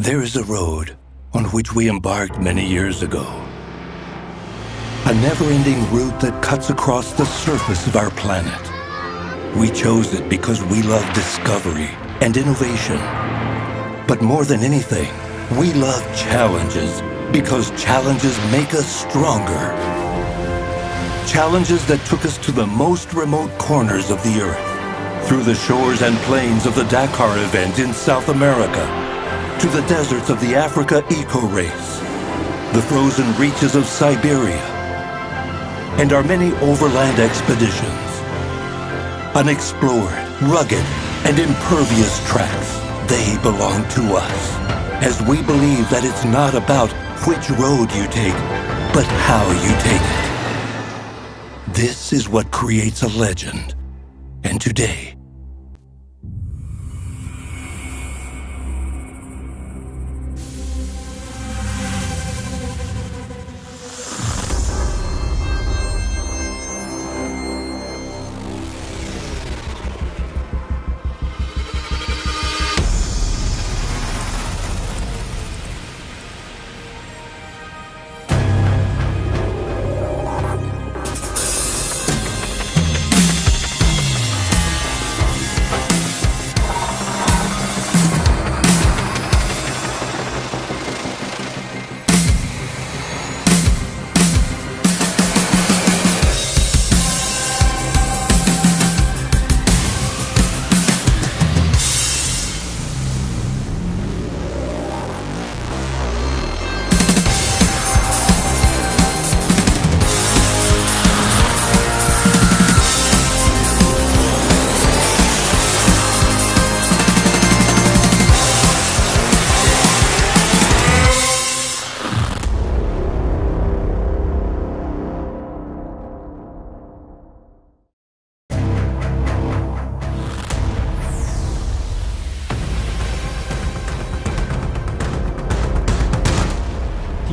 There is a road on which we embarked many years ago. A never-ending route that cuts across the surface of our planet. We chose it because we love discovery and innovation. But more than anything, we love challenges because challenges make us stronger. Challenges that took us to the most remote corners of the Earth, through the shores and plains of the Dakar event in South America, to the deserts of the Africa Eco Race, the frozen reaches of Siberia, and our many overland expeditions. Unexplored, rugged, and impervious tracks, they belong to us, as we believe that it's not about which road you take, but how you take it. This is what creates a legend, and today,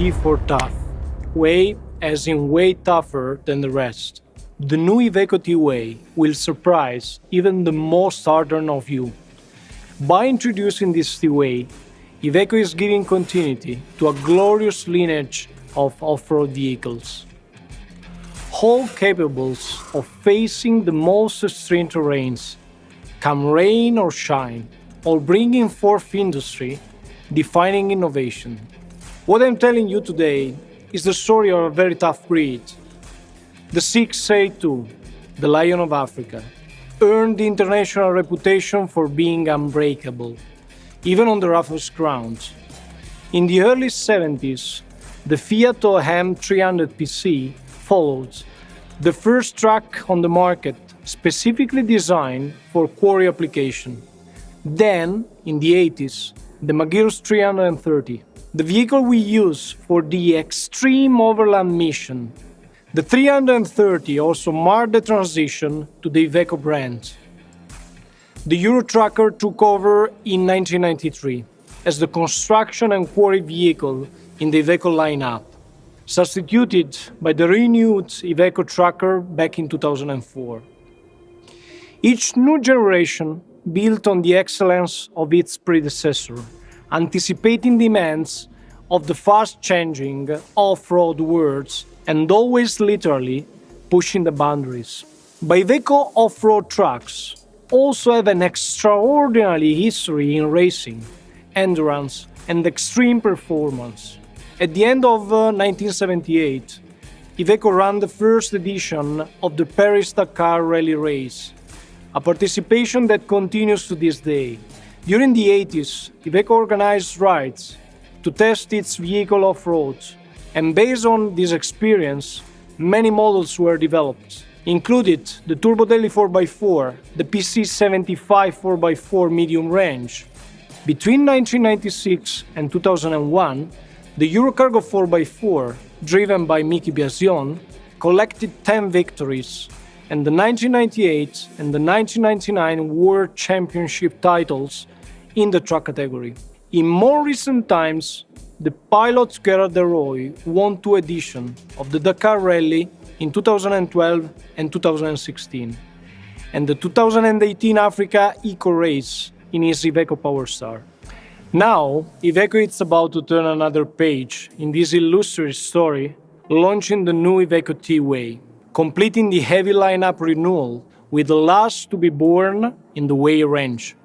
T for tough. Way as in way tougher than the rest. The new IVECO T Way will surprise even the most ardent of you. By introducing this Tiway, IVECO is giving continuity to a glorious lineage of off-road vehicles. All capable of facing the most extreme terrains, come rain or shine, or bringing forth industry, defining innovation. What I'm telling you today is the story of a very tough breed. The 682, the Lion of Africa, earned the international reputation for being unbreakable, even on the roughest ground. In the early 70s, the Fiat OM 300 PC followed, the first truck on the market specifically designed for quarry application. Then, in the 80s, the Magirus 330, the vehicle we use for the extreme overland mission. The 330 also marked the transition to the IVECO brand. The Eurotrade took over in 1993 as the construction and quarry vehicle in the IVECO lineup, substituted by the renewed IVECO Tracker back in 2004. Each new generation built on the excellence of its predecessor, anticipating demands of the fast-changing off-road world and always literally pushing the boundaries. But IVECO off-road trucks also have an extraordinary history in racing, endurance, and extreme performance. At the end of 1978, IVECO ran the first edition of the Paris-Dakar Rally Race, a participation that continues to this day. During the 80s, IVECO organized rides to test its vehicle off-road, and based on this experience, many models were developed, included the Turbodelli 4x4, the PC75 4x4 medium range. Between 1996 and 2001, the Eurocargo 4x4, driven by Mickey Biasion, collected 10 victories, and the 1998 and the 1999 World Championship titles in the truck category. In more recent times, the pilot Gerard Deroy won 2 editions of the Dakar Rally in 2012 and 2016, and the 2018 Africa Eco Race in his IVECO Powerstar. Now, IVECO is about to turn another page in this illustrious story, launching the new IVECO T Way, completing the heavy lineup renewal with the last to be born in the Way range.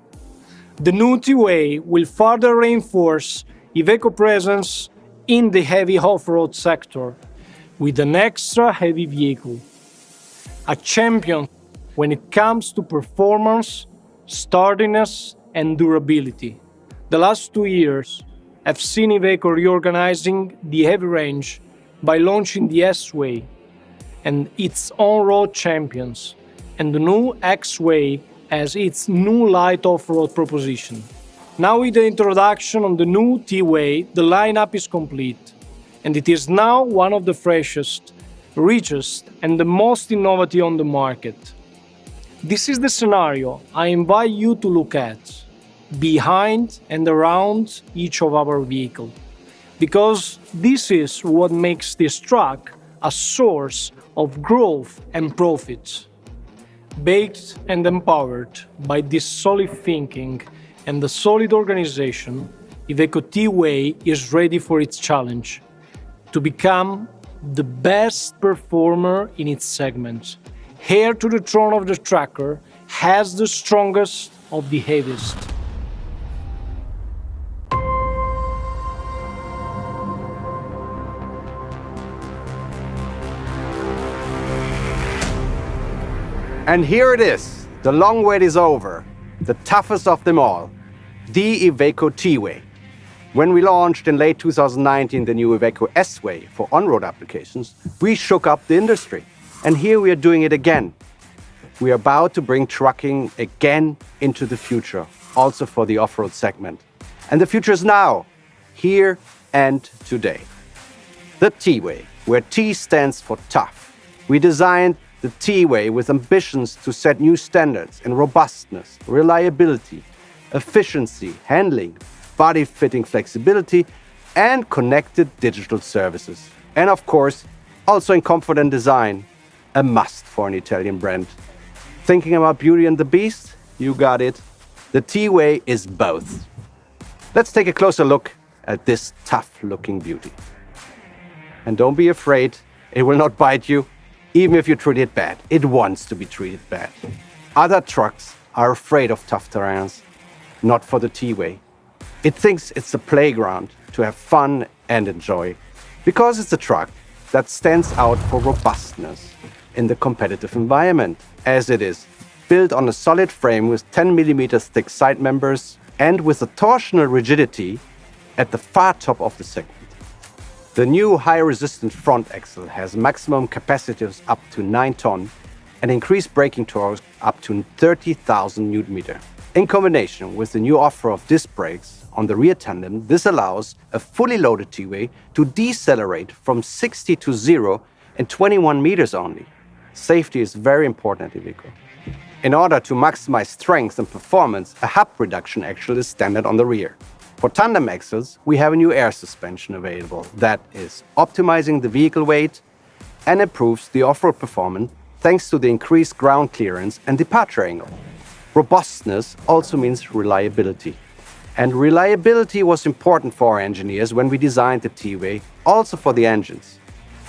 The new Tiway will further reinforce IVECO presence in the heavy off-road sector with an extra heavy vehicle, a champion when it comes to performance, sturdiness, and durability. The last 2 years have seen IVECO reorganizing the heavy range by launching the S-Way and its on-road champions, and the new X-Way as its new light off-road proposition. Now with the introduction of the new T-Way, the lineup is complete, and it is now one of the freshest, richest, and the most innovative on the market. This is the scenario I invite you to look at, behind and around each of our vehicles, because this is what makes this truck a source of growth and profits. Baked and empowered by this solid thinking and the solid organization, IVECO T Way is ready for its challenge to become the best performer in its segment. Heir to the throne of the tracker, has the strongest of the heaviest. And here it is, the long wait is over, the toughest of them all, the IVECO T Way. When we launched in late 2019 the new IVECO S-Way for on-road applications, we shook up the industry. And here we are doing it again. We are about to bring trucking again into the future, also for the off-road segment. And the future is now, here and today. The T-Way, where T stands for tough. We designed the T-Way with ambitions to set new standards in robustness, reliability, efficiency, handling, body-fitting flexibility, and connected digital services. And of course, also in comfort and design, a must for an Italian brand. Thinking about Beauty and the Beast? You got it. The T-Way is both. Let's take a closer look at this tough-looking beauty. And don't be afraid, it will not bite you. Even if you treat it bad, it wants to be treated bad. Other trucks are afraid of tough terrains, not for the T-Way. It thinks it's a playground to have fun and enjoy, because it's a truck that stands out for robustness in the competitive environment, as it is built on a solid frame with 10mm thick side members and with a torsional rigidity at the far top of the segment. The new high-resistance front axle has maximum capacities up to 9 tons and increased braking torque up to 30,000 Nm. In combination with the new offer of disc brakes on the rear tandem, this allows a fully loaded T-Way to decelerate from 60 to 0 in 21 meters only. Safety is very important at IVECO. In order to maximize strength and performance, a hub reduction axle is standard on the rear. For tandem axles, we have a new air suspension available that is optimizing the vehicle weight and improves the off-road performance thanks to the increased ground clearance and departure angle. Robustness also means reliability. And reliability was important for our engineers when we designed the T-Way, also for the engines.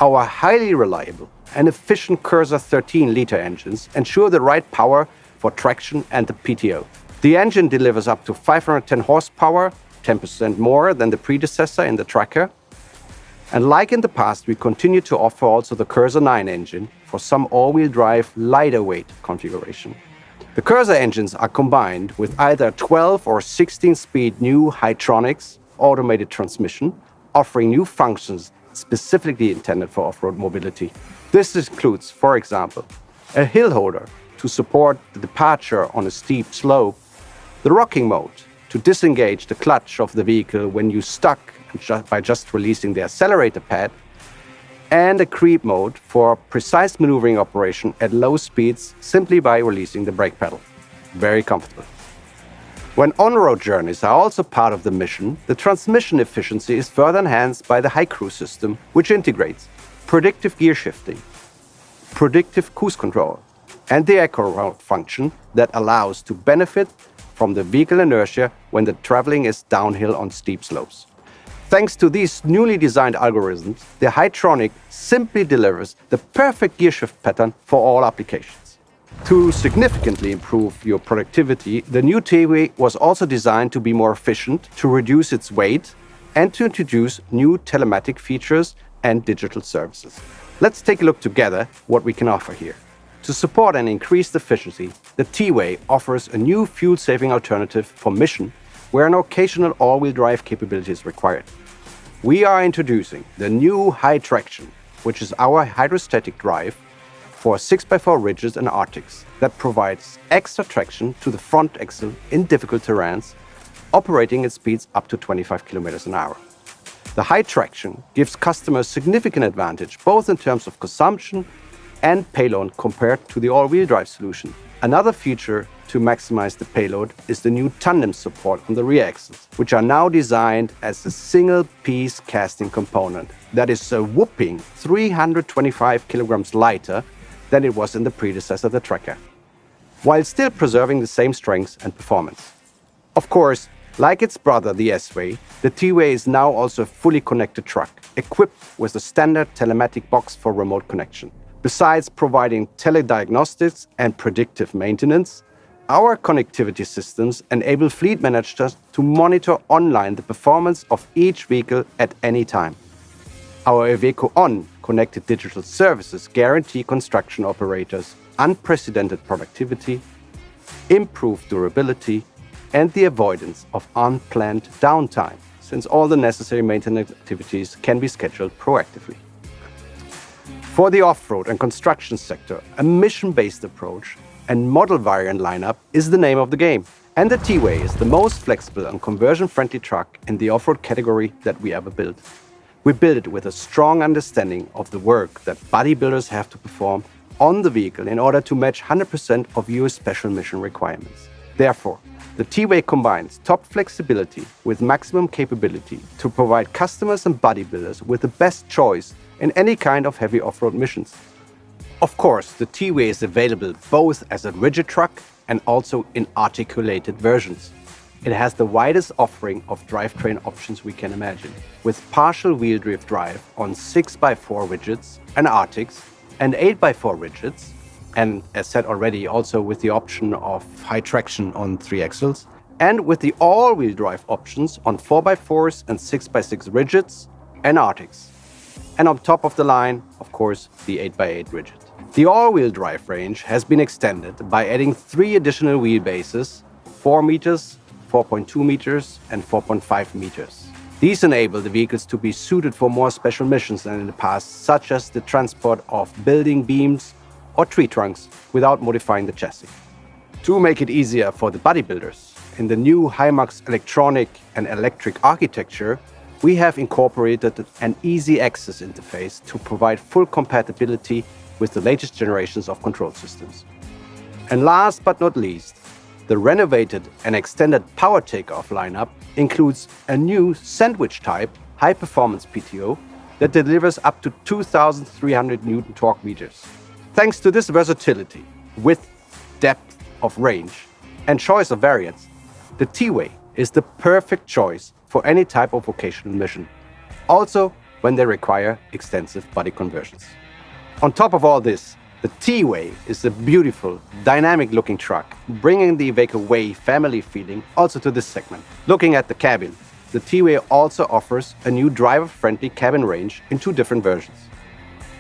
Our highly reliable and efficient Cursor 13-liter engines ensure the right power for traction and the PTO. The engine delivers up to 510 horsepower, 10% more than the predecessor in the tracker. And like in the past, we continue to offer also the Cursor 9 engine for some all-wheel drive lighter weight configuration. The Cursor engines are combined with either a 12 or 16-speed new Hitronics automated transmission, offering new functions specifically intended for off-road mobility. This includes, for example, a hill holder to support the departure on a steep slope, the rocking mode to disengage the clutch of the vehicle when you're stuck by just releasing the accelerator pad, and a creep mode for precise maneuvering operation at low speeds simply by releasing the brake pedal. Very comfortable. When on-road journeys are also part of the mission, the transmission efficiency is further enhanced by the high cruise system, which integrates predictive gear shifting, predictive cruise control, and the eco route function that allows to benefit from the vehicle inertia when the traveling is downhill on steep slopes. Thanks to these newly designed algorithms, the Hitronic simply delivers the perfect gear shift pattern for all applications. To significantly improve your productivity, the new Tiway was also designed to be more efficient, to reduce its weight, and to introduce new telematic features and digital services. Let's take a look together what we can offer here. To support and increase efficiency, the Tiway offers a new fuel-saving alternative for mission where an occasional all-wheel drive capability is required. We are introducing the new high traction, which is our hydrostatic drive for 6x4 rigids and Arctics that provides extra traction to the front axle in difficult terrains, operating at speeds up to 25 km an hour. The high traction gives customers significant advantage both in terms of consumption and payload compared to the all-wheel drive solution. Another feature to maximize the payload is the new tandem support on the rear axles, which are now designed as a single-piece casting component that is a whopping 325 kilograms lighter than it was in the predecessor, the Tracker, while still preserving the same strength and performance. Of course, like its brother, the S-Way, the Tiway is now also a fully connected truck, equipped with a standard telematic box for remote connection. Besides providing telediagnostics and predictive maintenance, our connectivity systems enable fleet managers to monitor online the performance of each vehicle at any time. Our IVECO On connected digital services guarantee construction operators unprecedented productivity, improved durability, and the avoidance of unplanned downtime, since all the necessary maintenance activities can be scheduled proactively. For the off-road and construction sector, a mission-based approach and model variant lineup is the name of the game. And the Tiway is the most flexible and conversion-friendly truck in the off-road category that we ever built. We built it with a strong understanding of the work that bodybuilders have to perform on the vehicle in order to match 100% of US special mission requirements. Therefore, the Tiway combines top flexibility with maximum capability to provide customers and bodybuilders with the best choice in any kind of heavy off-road missions. Of course, the Tiway is available both as a rigid truck and also in articulated versions. It has the widest offering of drivetrain options we can imagine, with partial wheel drive drive on 6x4 rigids and Arctics and 8x4 rigids, and as said already, also with the option of high traction on 3 axles, and with the all-wheel drive options on 4x4s and 6x6 rigids and Arctics. And on top of the line, of course, the 8x8 rigid. The all-wheel drive range has been extended by adding 3 additional wheelbases, 4 meters, 4.2 meters, and 4.5 meters. These enable the vehicles to be suited for more special missions than in the past, such as the transport of building beams or tree trunks without modifying the chassis. To make it easier for the bodybuilders, in the new Himax electronic and electric architecture, we have incorporated an easy access interface to provide full compatibility with the latest generations of control systems. And last but not least, the renovated and extended power takeoff lineup includes a new sandwich type high-performance PTO that delivers up to 2,300 Newton torque meters. Thanks to this versatility, width, depth of range, and choice of variants, the Tiway is the perfect choice for any type of vocational mission, also when they require extensive body conversions. On top of all this, the Tiway is a beautiful, dynamic-looking truck, bringing the IVECO Way family feeling also to this segment. Looking at the cabin, the Tiway also offers a new driver-friendly cabin range in 2 different versions.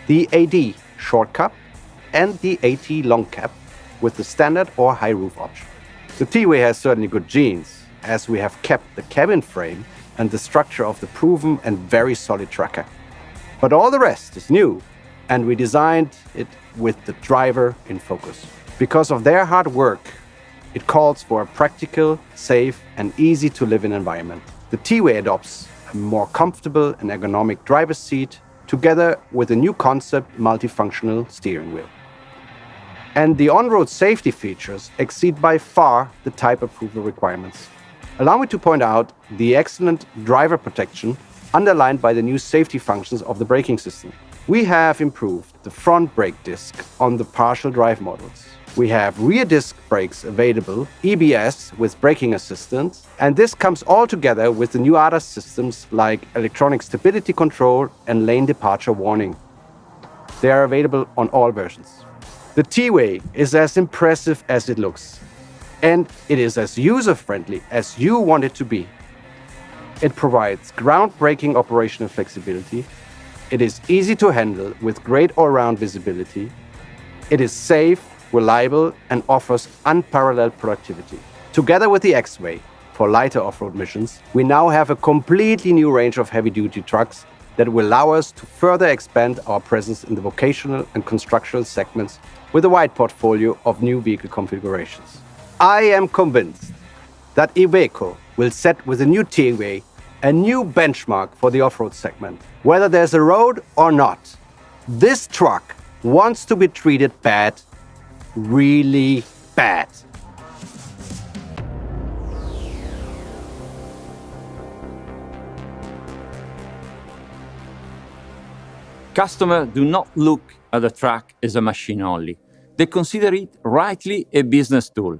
The AD short cab and the AT long cab with the standard or high roof option. The Tiway has certainly good genes, as we have kept the cabin frame and the structure of the proven and very solid Tracker. But all the rest is new, and we designed it with the driver in focus. Because of their hard work, it calls for a practical, safe, and easy-to-live-in environment. The Tiway adopts a more comfortable and ergonomic driver's seat, together with a new concept multifunctional steering wheel. And the on-road safety features exceed by far the type approval requirements. Allow me to point out the excellent driver protection underlined by the new safety functions of the braking system. We have improved the front brake disc on the partial drive models, We have rear disc brakes available, EBS with braking assistance, and this comes all together with the new ADAS systems like electronic stability control and lane departure warning. They are available on all versions. The T-Way is as impressive as it looks, and it is as user-friendly as you want it to be. It provides groundbreaking operational flexibility. It is easy to handle with great all-round visibility. It is safe, reliable, and offers unparalleled productivity. Together with the X-Way, for lighter off-road missions, we now have a completely new range of heavy-duty trucks that will allow us to further expand our presence in the vocational and constructional segments with a wide portfolio of new vehicle configurations. I am convinced that IVECO will set with the new Tiway a new benchmark for the off-road segment. Whether there's a road or not, this truck wants to be treated bad, really bad. Customers do not look at the truck as a machine only. They consider it rightly a business tool.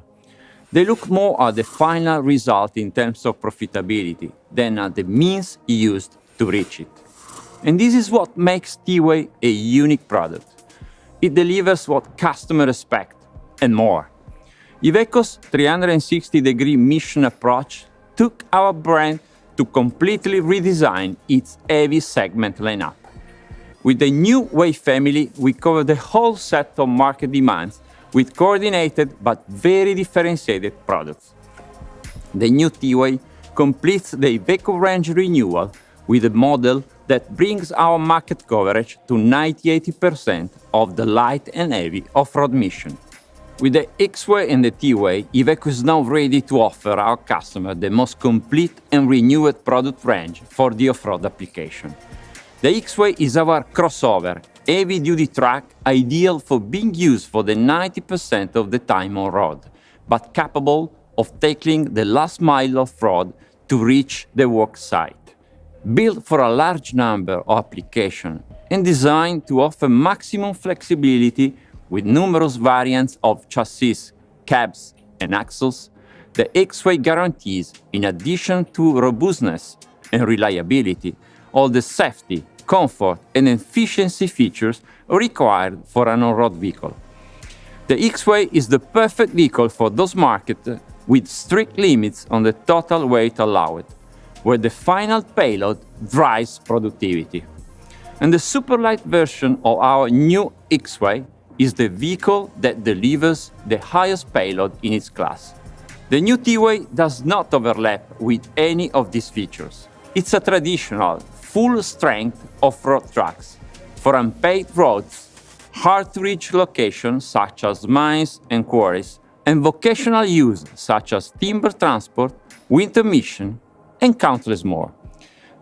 They look more at the final result in terms of profitability than at the means used to reach it. And this is what makes Tiway a unique product. It delivers what customers expect and more. IVECO's 360-degree mission approach took our brand to completely redesign its heavy segment lineup. With the new Way family, we cover the whole set of market demands with coordinated but very differentiated products. The new Tiway completes the IVECO range renewal with a model that brings our market coverage to 90-80% of the light and heavy off-road mission. With the X-Way and the T-Way, IVECO is now ready to offer our customers the most complete and renewed product range for the off-road application. The X-Way is our crossover, heavy-duty truck ideal for being used for the 90% of the time on road, but capable of tackling the last mile of road to reach the work site. Built for a large number of applications and designed to offer maximum flexibility with numerous variants of chassis, cabs, and axles, the X-Way guarantees, in addition to robustness and reliability, all the safety, comfort, and efficiency features required for an on-road vehicle. The X-Way is the perfect vehicle for those markets with strict limits on the total weight allowed, where the final payload drives productivity. And the superlight version of our new X-Way is the vehicle that delivers the highest payload in its class. The new T-Way does not overlap with any of these features. It's a traditional, full-strength off-road truck for unpaved roads, hard-to-reach locations such as mines and quarries, and vocational use such as timber transport, winter mission, and countless more.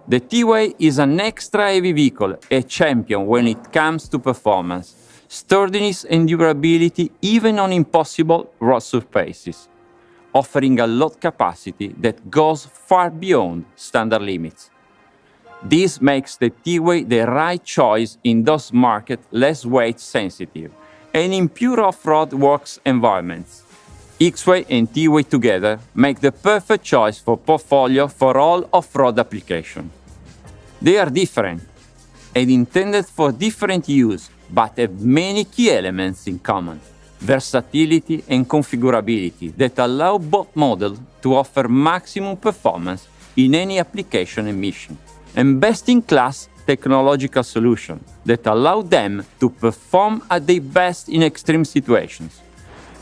The T-Way is an extra-heavy vehicle, a champion when it comes to performance, sturdiness and durability even on impossible road surfaces, offering a load capacity that goes far beyond standard limits. This makes the T-Way the right choice in those markets less weight sensitive and in pure off-road works environments. X-Way and T-Way together make the perfect choice for portfolio for all off-road applications. They are different and intended for different use, but have many key elements in common. Versatility and configurability that allow both models to offer maximum performance in any application and mission, and best-in-class technological solutions that allow them to perform at their best in extreme situations.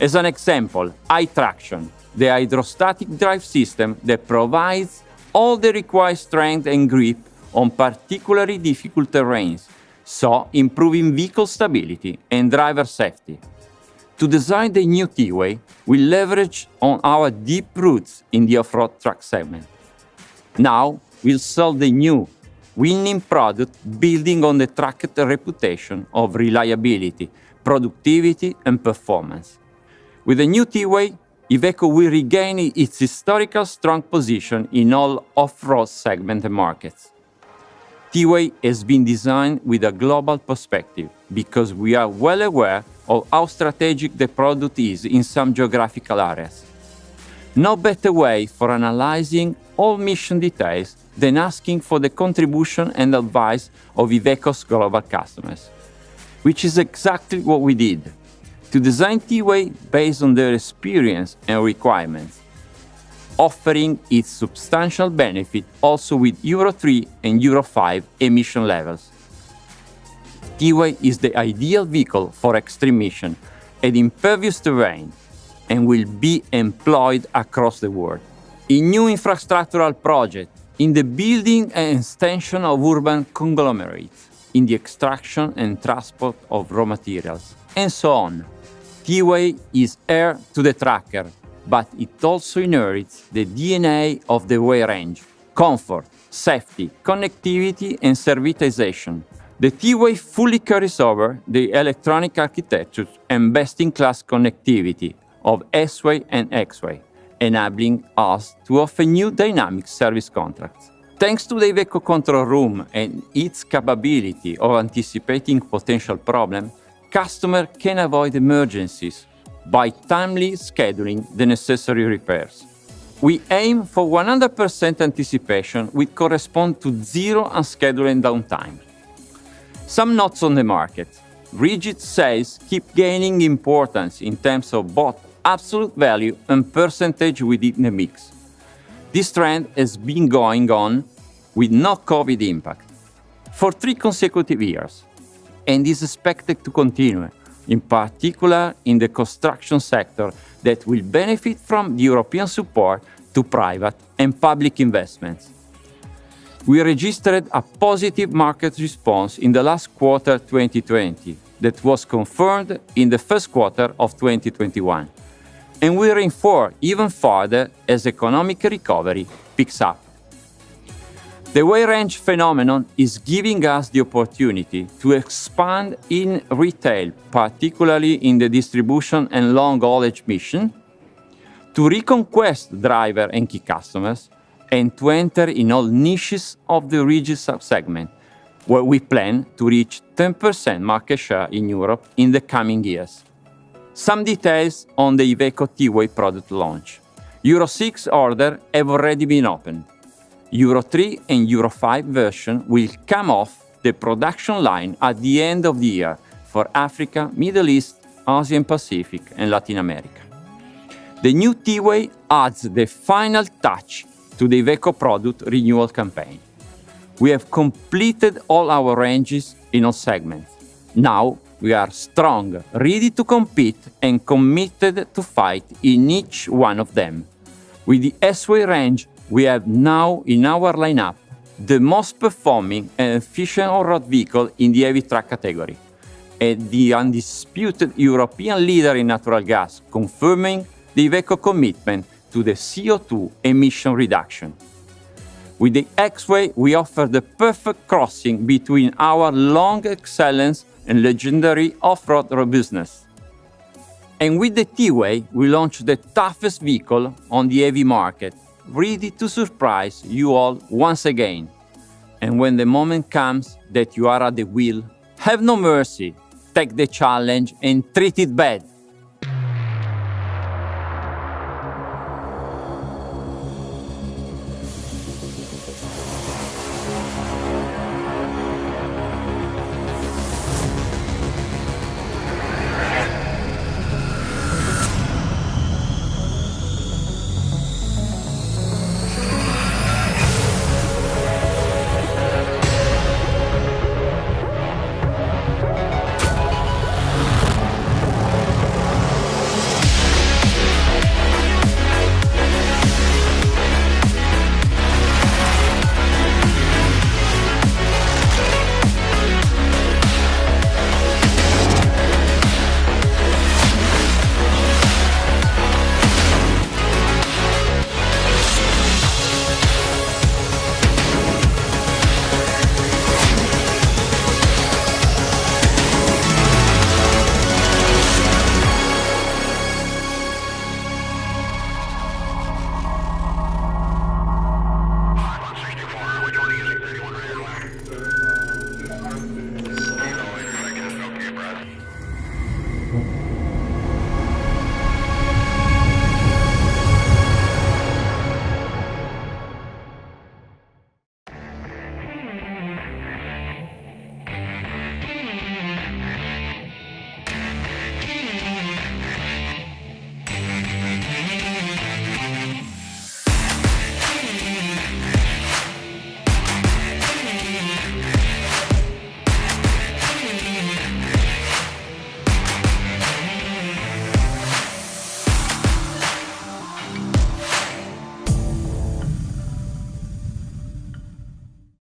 As an example, iTraction, the hydrostatic drive system that provides all the required strength and grip on particularly difficult terrains, so improving vehicle stability and driver safety. To design the new T-Way, we leverage on our deep roots in the off-road truck segment. Now, we'll sell the new, winning product building on the truck's reputation of reliability, productivity, and performance. With the new T-Way, IVECO will regain its historical strong position in all off-road segment and markets. T-Way has been designed with a global perspective because we are well aware of how strategic the product is in some geographical areas. No better way for analyzing all mission details than asking for the contribution and advice of IVECO's global customers, which is exactly what we did, to design Tiway based on their experience and requirements, offering its substantial benefit also with Euro 3 and Euro 5 emission levels. Tiway is the ideal vehicle for extreme mission and impervious terrain, and will be employed across the world. In new infrastructural projects, in the building and extension of urban conglomerates, in the extraction and transport of raw materials, and so on. Tiway is heir to the tracker, but it also inherits the DNA of the Way range: comfort, safety, connectivity, and servitization. The Tiway fully carries over the electronic architecture and best-in-class connectivity of S-Way and X-Way, enabling us to offer new dynamic service contracts. Thanks to the IVECO control room and its capability of anticipating potential problems, customers can avoid emergencies by timely scheduling the necessary repairs. We aim for 100% anticipation, which corresponds to zero unscheduled downtime. Some notes on the market. Rigid sales keep gaining importance in terms of both absolute value and percentage within the mix. This trend has been going on with no COVID impact for 3 consecutive years, and is expected to continue, in particular in the construction sector that will benefit from the European support to private and public investments. We registered a positive market response in the last quarter 2020 that was confirmed in the first quarter of 2021, and will reinforce even further as economic recovery picks up. The Way range phenomenon is giving us the opportunity to expand in retail, particularly in the distribution and long haulage mission, to reconquest driver and key customers, and to enter in all niches of the rigid subsegment, where we plan to reach 10% market share in Europe in the coming years. Some details on the IVECO T Way product launch. Euro 6 orders have already been opened. Euro 3 and Euro 5 version will come off the production line at the end of the year for Africa, Middle East, Asia and Pacific, and Latin America. The new Tiway adds the final touch to the IVECO product renewal campaign. We have completed all our ranges in all segments. Now we are strong, ready to compete and committed to fight in each one of them. With the S-Way range, we have now in our lineup the most performing and efficient on-road vehicle in the heavy truck category, and the undisputed European leader in natural gas, confirming the IVECO commitment to the CO2 emission reduction. With the X-Way, we offer the perfect crossing between our long excellence and legendary off-road robustness. And with the Tiway, we launch the toughest vehicle on the heavy market, ready to surprise you all once again. And when the moment comes that you are at the wheel, have no mercy, take the challenge and treat it bad.